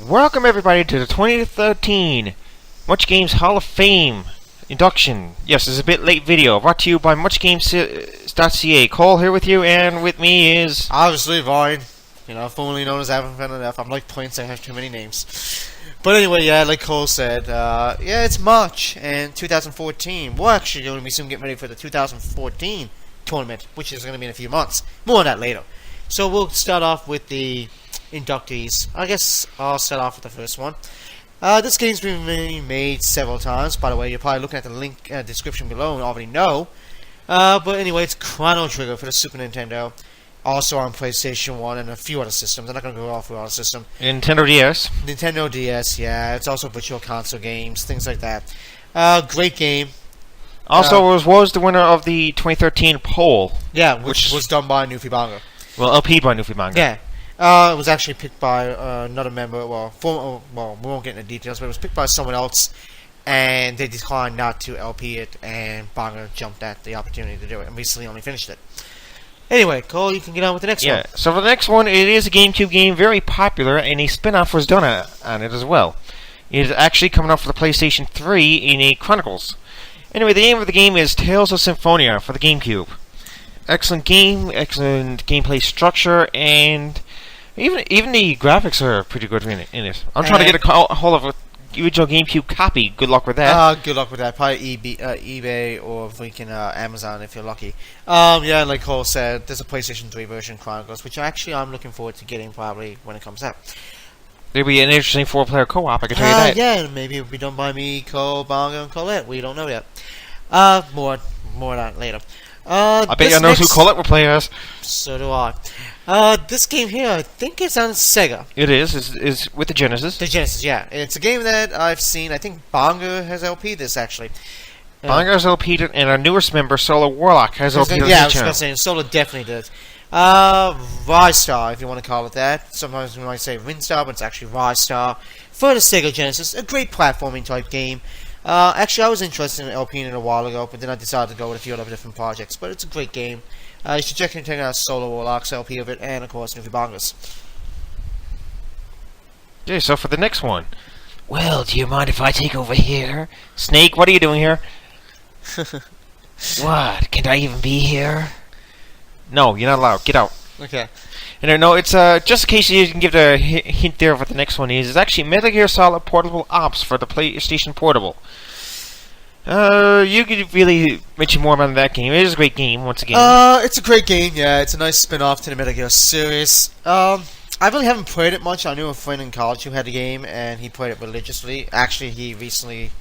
Welcome everybody to the 2013 Much Games Hall of Fame induction. Yes, it's a bit late video, brought to you by MuchGames.ca. Cole here with you, and with me is... obviously Vine, formerly known as Haven't Found Enough. I'm like Prince, I have too many names. But anyway, yeah, like Cole said, yeah, it's March, and 2014. We're actually going to be soon getting ready for the 2014 tournament, which is going to be in a few months. More on that later. So we'll start off with the inductees. I guess I'll start off with the first one. This game's been made several times. By the way, you're probably looking at the link description below and already know. But anyway, it's Chrono Trigger for the Super Nintendo. Also on PlayStation 1 and a few other systems. I'm not going to go off through all the systems. Nintendo DS. Nintendo DS, yeah. It's also virtual console games, things like that. Great game. Also, was the winner of the 2013 poll. Yeah, which was done by Newfie Bongo. Well, LP by Newfie Bongo. Yeah. It was actually picked by another member. Well, we won't get into details, but it was picked by someone else, and they declined not to LP it, and Bongo jumped at the opportunity to do it, and recently only finished it. Anyway, Cole, you can get on with the next one. Yeah, so for the next one, it is a GameCube game, very popular, and a spin-off was done on it as well. It is actually coming out for the PlayStation 3 in a Chronicles. Anyway, the name of the game is Tales of Symphonia for the GameCube. Excellent game, excellent gameplay structure, and even the graphics are pretty good in it. I'm trying to get a hold of a original GameCube copy. Good luck with that. Good luck with that. Probably eBay or freaking Amazon if you're lucky. Yeah, like Cole said, there's a PlayStation 3 version, Chronicles, which actually I'm looking forward to getting probably when it comes out. There'll be an interesting 4-player co-op, I can tell you that. Yeah, maybe it'll be done by me, Cole, Bongo, and Colette. We don't know yet. More on that later. I bet you know who Colette will play as. So do I. This game here, I think it's on Sega. It is. It's with the Genesis. The Genesis, yeah. It's a game that I've seen. I think Bongo has LP'd this, actually. Bongo has LP'd it, and our newest member, Solar Warlock, has LP'd it. Yeah, I was going to say, Solar definitely did. Ristar, if you want to call it that. Sometimes we might say Ristar, but it's actually Ristar. For the Sega Genesis, a great platforming type game. Actually, I was interested in LPing it a while ago, but then I decided to go with a few other different projects. But it's a great game. You should check out Solar Warlock's LP of it, and of course, Newfie Bongo's. Okay, so for the next one. Well, do you mind if I take over here? Snake, what are you doing here? What? Can't I even be here? No, you're not allowed. Get out. Okay. And no, it's just in case you can give the hint there for the next one is, it's actually Metal Gear Solid Portable Ops for the PlayStation Portable. You could really mention more about that game. It is a great game, once again. It's a great game, yeah. It's a nice spin-off to the Metal Gear series. I really haven't played it much. I knew a friend in college who had the game, and he played it religiously. Actually, he recently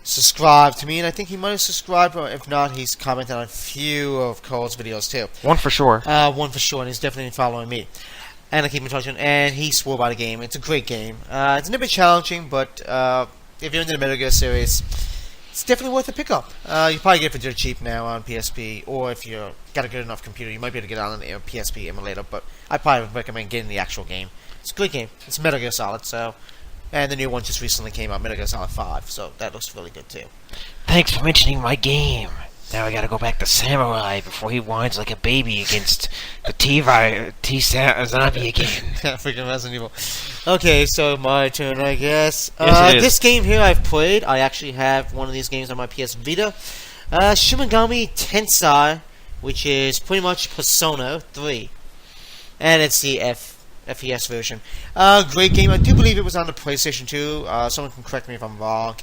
subscribed to me, and I think he might have subscribed, or if not, he's commented on a few of Cole's videos, too. One for sure. One for sure, and he's definitely following me. And I keep in touch with him, and he swore by the game. It's a great game. It's a little bit challenging, but if you're into the Metal Gear series, it's definitely worth a pickup. You probably get it for dirt cheap now on PSP, or if you've got a good enough computer, you might be able to get it on an PSP emulator, but I probably would recommend getting the actual game. It's a great game. It's Metal Gear Solid, so... And the new one just recently came out, Metal Gear Solid 5, so that looks really good too. Thanks for mentioning my game. Now I gotta go back to Samurai before he whines like a baby against the T-Zombie again. Freaking Resident Evil. Okay, so my turn, I guess. Yes, it is. This game here I've played. I actually have one of these games on my PS Vita. Shin Tensei, which is pretty much Persona 3. And it's the FES version. Great game. I do believe it was on the PlayStation 2. Someone can correct me if I'm wrong.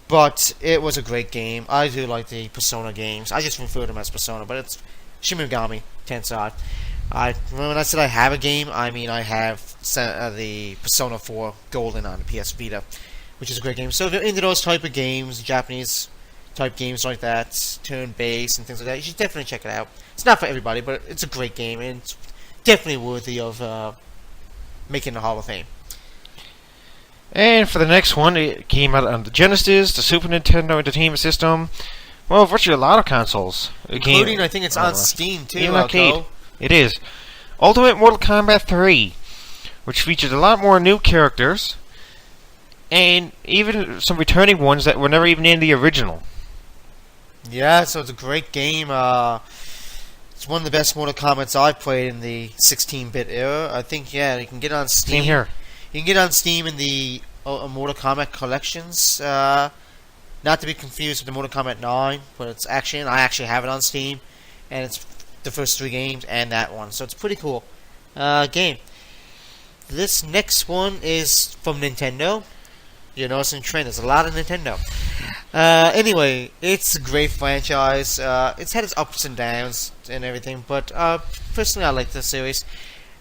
But it was a great game. I do like the Persona games. I just refer to them as Persona, but it's Shin Tensei. When I said I have a game, I mean I have the Persona 4 Golden on the PS Vita, which is a great game. So if you're into those type of games, Japanese type games like that, turn-based and things like that, you should definitely check it out. It's not for everybody, but it's a great game, and it's definitely worthy of making the Hall of Fame. And for the next one, it came out on the Genesis, the Super Nintendo Entertainment System, well, virtually a lot of consoles. Including, I think it's on Steam, too. Even arcade. It is. Ultimate Mortal Kombat 3, which featured a lot more new characters, and even some returning ones that were never even in the original. Yeah, so it's a great game. It's one of the best Mortal Kombats I've played in the 16-bit era. I think, yeah, you can get it on Steam. Same here. You can get it on Steam in the Mortal Kombat collections. Not to be confused with the Mortal Kombat 9, but it's actually, I actually have it on Steam, and it's the first 3 games and that one, so it's a pretty cool game. This next one is from Nintendo. You're noticing a trend. There's a lot of Nintendo. Anyway, it's a great franchise. It's had its ups and downs and everything, but personally, I like this series.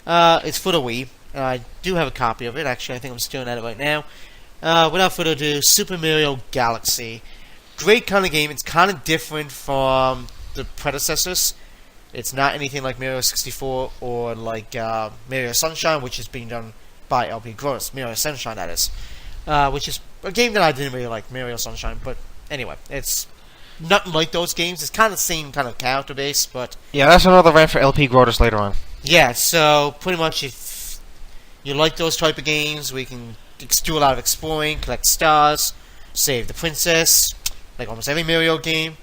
It's for the Wii. I do have a copy of it. Actually, I think I'm staring at it right now. Without further ado, Super Mario Galaxy. Great kind of game. It's kind of different from the predecessors. It's not anything like Mario 64 or like Mario Sunshine, which is being done by LP Gross. Mario Sunshine, that is. Which is a game that I didn't really like, Mario Sunshine. But anyway, it's nothing like those games. It's kind of the same kind of character base, but... Yeah, that's another rant for LP Grotus later on. Yeah, so pretty much if you like those type of games, we can do a lot of exploring, collect stars, save the princess, like almost every Mario game.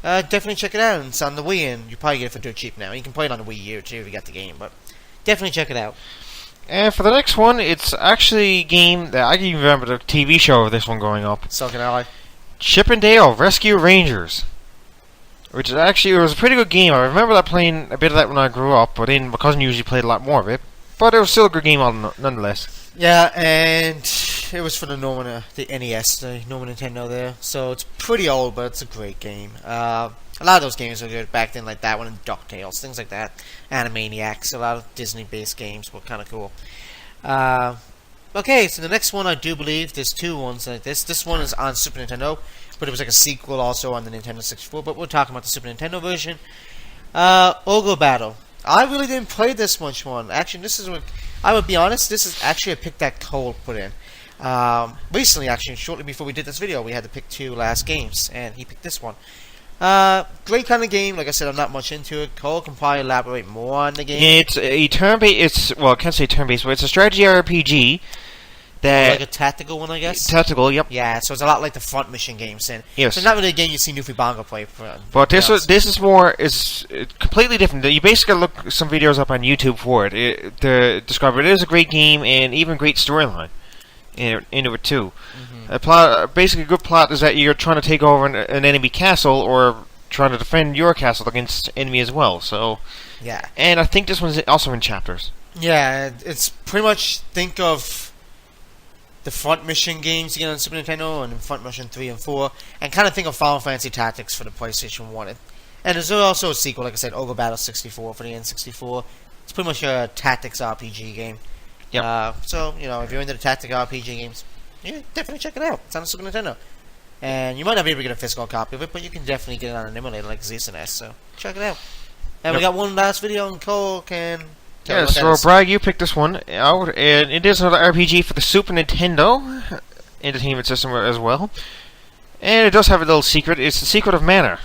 Definitely check it out. It's on the Wii, and you probably get it for dirt cheap now. You can play it on the Wii U too if you got the game, but definitely check it out. And for the next one, it's actually a game that I can even remember the TV show of this one growing up. So can I. Chip and Dale Rescue Rangers, which is actually, it was a pretty good game. I remember that playing a bit of that when I grew up, but then my cousin usually played a lot more of it. But it was still a good game nonetheless. Yeah, and it was for the normal, the NES, the normal Nintendo there. So it's pretty old, but it's a great game. A lot of those games were good back then, like that one and DuckTales, things like that. Animaniacs, a lot of Disney-based games were kind of cool. Okay, so the next one, I do believe, there's 2 ones like this. This one is on Super Nintendo, but it was like a sequel also on the Nintendo 64. But we're talking about the Super Nintendo version. Ogre Battle. I really didn't play this much one. Actually, this is what... I would be honest, this is actually a pick that Cole put in. Recently, actually, shortly before we did this video, we had to pick 2 last games, and he picked this one. Great kind of game. Like I said, I'm not much into it. Cole can probably elaborate more on the game. It's a turn-based, well, I can't say turn-based, but it's a strategy RPG that... Like a tactical one, I guess? Tactical, yep. Yeah, so it's a lot like the Front Mission games. And yes. So it's not really a game you see Newfie Bongo play. But this is more, it's completely different. You basically look some videos up on YouTube for it to describe it. It is a great game and even great storyline into it too. Mm-hmm. Basically, a good plot is that you're trying to take over an enemy castle or trying to defend your castle against enemy as well. So yeah, and I think this one's also in chapters. Yeah, it's pretty much think of the Front Mission games you get on Super Nintendo and Front Mission 3 and 4, and kind of think of Final Fantasy Tactics for the PlayStation 1. And there's also a sequel, like I said, Ogre Battle 64 for the N64. It's pretty much a tactics RPG game. Yep. So, you know, if you're into the tactics RPG games, yeah, definitely check it out. It's on the Super Nintendo. And you might not be able to get a physical copy of it, but you can definitely get it on an emulator like ZSNES, so check it out. And we got one last video, and Cole can... Yeah, so Bragg, you picked this one out, and it is another RPG for the Super Nintendo Entertainment System as well. And it does have a little secret. It's the Secret of Mana.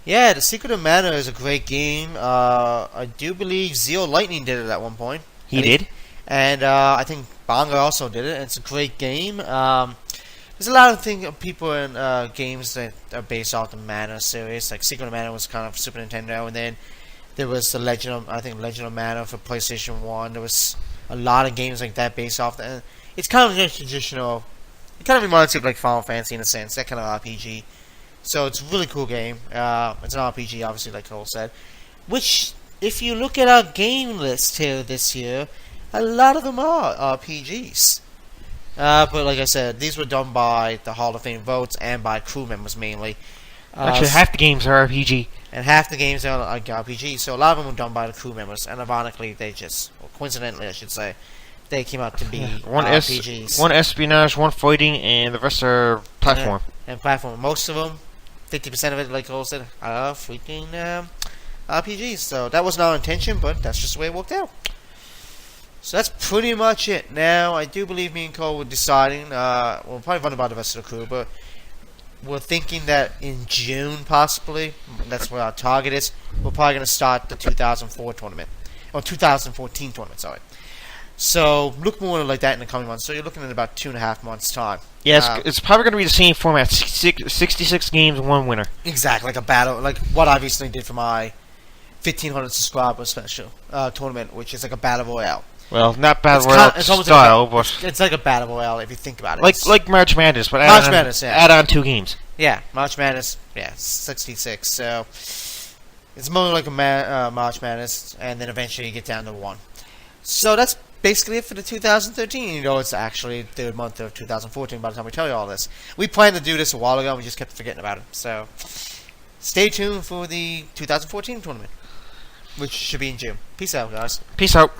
Yeah, the Secret of Mana is a great game. I do believe Zero Lightning did it at one point. He did. And I think Bongo also did it, and it's a great game. There's a lot of people in games that are based off the Mana series. Like Secret of Mana was kind of Super Nintendo, and then there was the Legend of Mana for PlayStation 1. There was a lot of games like that based off that. It's kind of just traditional. It kind of reminds you of like Final Fantasy in a sense, that kind of RPG. So it's a really cool game. It's an RPG, obviously, like Cole said. Which, if you look at our game list here this year, a lot of them are RPGs. But like I said, these were done by the Hall of Fame votes and by crew members mainly. Actually, half the games are RPG. And half the games are like RPG, so a lot of them were done by the crew members. And ironically, coincidentally, I should say, they came out to be RPGs. One espionage, one fighting, and the rest are platform. And platform. Most of them, 50% of it, like Cole said, are freaking RPGs. So that wasn't our intention, but that's just the way it worked out. So that's pretty much it. Now, I do believe me and Cole were deciding, we'll probably run about the rest of the crew, but we're thinking that in June, possibly, that's where our target is, we're probably going to start the 2004 tournament. Or 2014 tournament, sorry. So, look more like that in the coming months. So you're looking at about 2.5 months' time. Yeah, it's probably going to be the same format, 66 games, one winner. Exactly, like a battle, like what I recently did for my 1,500 subscriber special tournament, which is like a battle royale. Well, not Battle Royale it's almost style, like but it's like a Battle Royale if you think about it. like March Madness, but March Madness, yeah. add on 2 games. Yeah, March Madness, yeah, 66. So it's more like a March Madness, and then eventually you get down to 1. So that's basically it for the 2013. You know, it's actually the month of 2014 by the time we tell you all this. We planned to do this a while ago, and we just kept forgetting about it. So stay tuned for the 2014 tournament, which should be in June. Peace out, guys. Peace out.